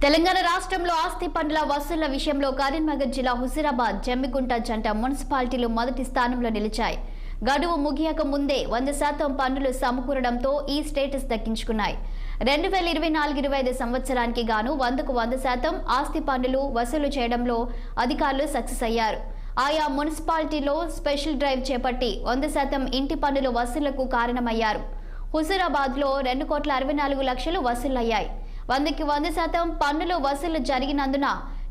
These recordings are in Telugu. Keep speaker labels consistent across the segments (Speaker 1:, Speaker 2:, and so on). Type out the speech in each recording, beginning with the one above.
Speaker 1: తెలంగాణ రాష్ట్రంలో ఆస్తి పన్నుల వసూళ్ల విషయంలో కరీంనగర్ జిల్లా హుజూరాబాద్ జమ్మిగుంట జంట మున్సిపాలిటీలు మొదటి స్థానంలో నిలిచాయి. గడువు ముగియక ముందే 100% పన్నులు సమకూరడంతో ఈ స్టేటస్ దక్కించుకున్నాయి. 2024-25 సంవత్సరానికి గాను 100కు 100% ఆస్తి పన్నులు వసూలు చేయడంలో అధికారులు సక్సెస్ అయ్యారు. ఆయా మున్సిపాలిటీలో స్పెషల్ డ్రైవ్ చేపట్టి 100% ఇంటి పన్నుల వసూళ్లకు కారణమయ్యారు. హుజూరాబాద్లో 2,64,00,000 వసూలయ్యాయి. 100కి 100% పన్నులు వసూలు జరిగినందున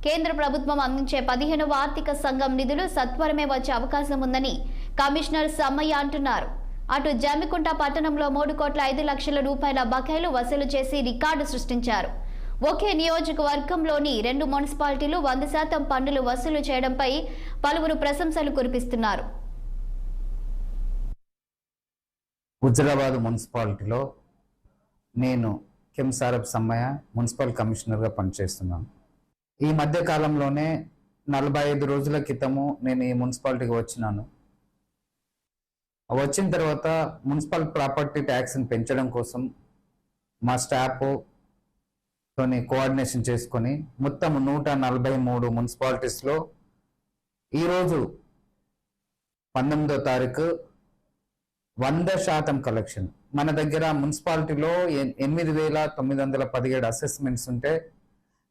Speaker 1: కేంద్ర ప్రభుత్వం అందించే 15వ ఆర్థిక సంఘం నిధులు సత్వరమే వచ్చే అవకాశం ఉందని కమిషనర్ సమ్మయ్య అంటున్నారు. అటు జమ్మికుంట పట్టణంలో 3,05,00,000 రూపాయల బకాయిలు వసూలు చేసి రికార్డు సృష్టించారు. ఒకే నియోజకవర్గంలోని 2 మున్సిపాలిటీలు 100% పన్నులు వసూలు చేయడంపై పలువురు ప్రశంసలు కురిపిస్తున్నారు.
Speaker 2: హుజూరాబాద్ మున్సిపాలిటీలో నేను కెంసారప్ సమ్మయ్య మున్సిపల్ కమిషనర్గా పనిచేస్తున్నాను. ఈ మధ్య కాలంలోనే 45 రోజుల క్రితము నేను ఈ మున్సిపాలిటీకి వచ్చినాను. వచ్చిన తర్వాత మున్సిపల్ ప్రాపర్టీ ట్యాక్స్ని పెంచడం కోసం మా స్టాఫ్తోని కోఆర్డినేషన్ చేసుకొని మొత్తం 143 మున్సిపాలిటీస్లో ఈరోజు 19వ తారీఖు 100% కలెక్షన్. మన దగ్గర మున్సిపాలిటీలో 8,917 అసెస్మెంట్స్ ఉంటే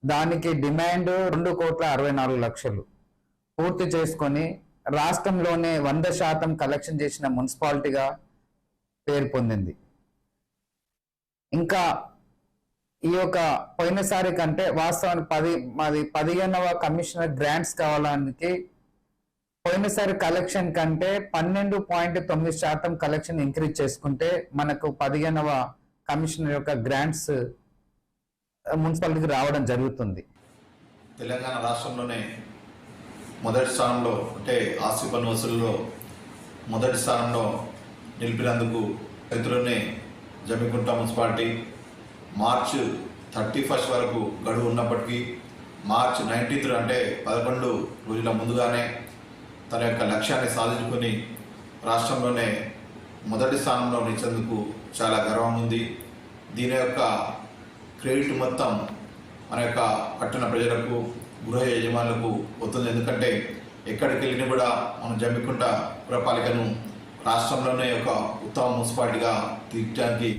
Speaker 2: దానికి డిమాండ్ 2,64,00,000 పూర్తి చేసుకొని రాష్ట్రంలోనే 100% కలెక్షన్ చేసిన మున్సిపాలిటీగా పేరు పొందింది. ఇంకా ఈ యొక్క పోయినసారి కంటే వాస్తవానికి మాది 15వ కమిషనర్ గ్రాంట్స్ కావడానికి పోయినసారి కలెక్షన్ కంటే 12.9% కలెక్షన్ ఇంక్రీజ్ చేసుకుంటే మనకు 15వ కమిషనర్ యొక్క గ్రాంట్స్ మున్సిపాలిటీకి రావడం జరుగుతుంది.
Speaker 3: తెలంగాణ రాష్ట్రంలోనే మొదటి స్థానంలో అంటే ఆస్తి పన్ను వసూలులో మొదటి స్థానంలో నిలిపినందుకు చరిత్రలోనే జమ్మికుంట మున్సిపాలిటీ మార్చి 31 వరకు గడువు ఉన్నప్పటికీ మార్చి 19 అంటే 11 రోజుల ముందుగానే తన యొక్క లక్ష్యాన్ని సాధించుకొని రాష్ట్రంలోనే మొదటి స్థానంలో నిలిచేందుకు చాలా గర్వం ఉంది. దీని యొక్క క్రెడిట్ మొత్తం మన యొక్క పట్టణ ప్రజలకు, గృహ యజమానులకు పోతుంది. ఎందుకంటే ఎక్కడికి వెళ్ళినా కూడా మన జమ్మికుంట పురపాలికను రాష్ట్రంలోనే ఒక ఉత్తమ మున్సిపాలిటీగా తీర్చడానికి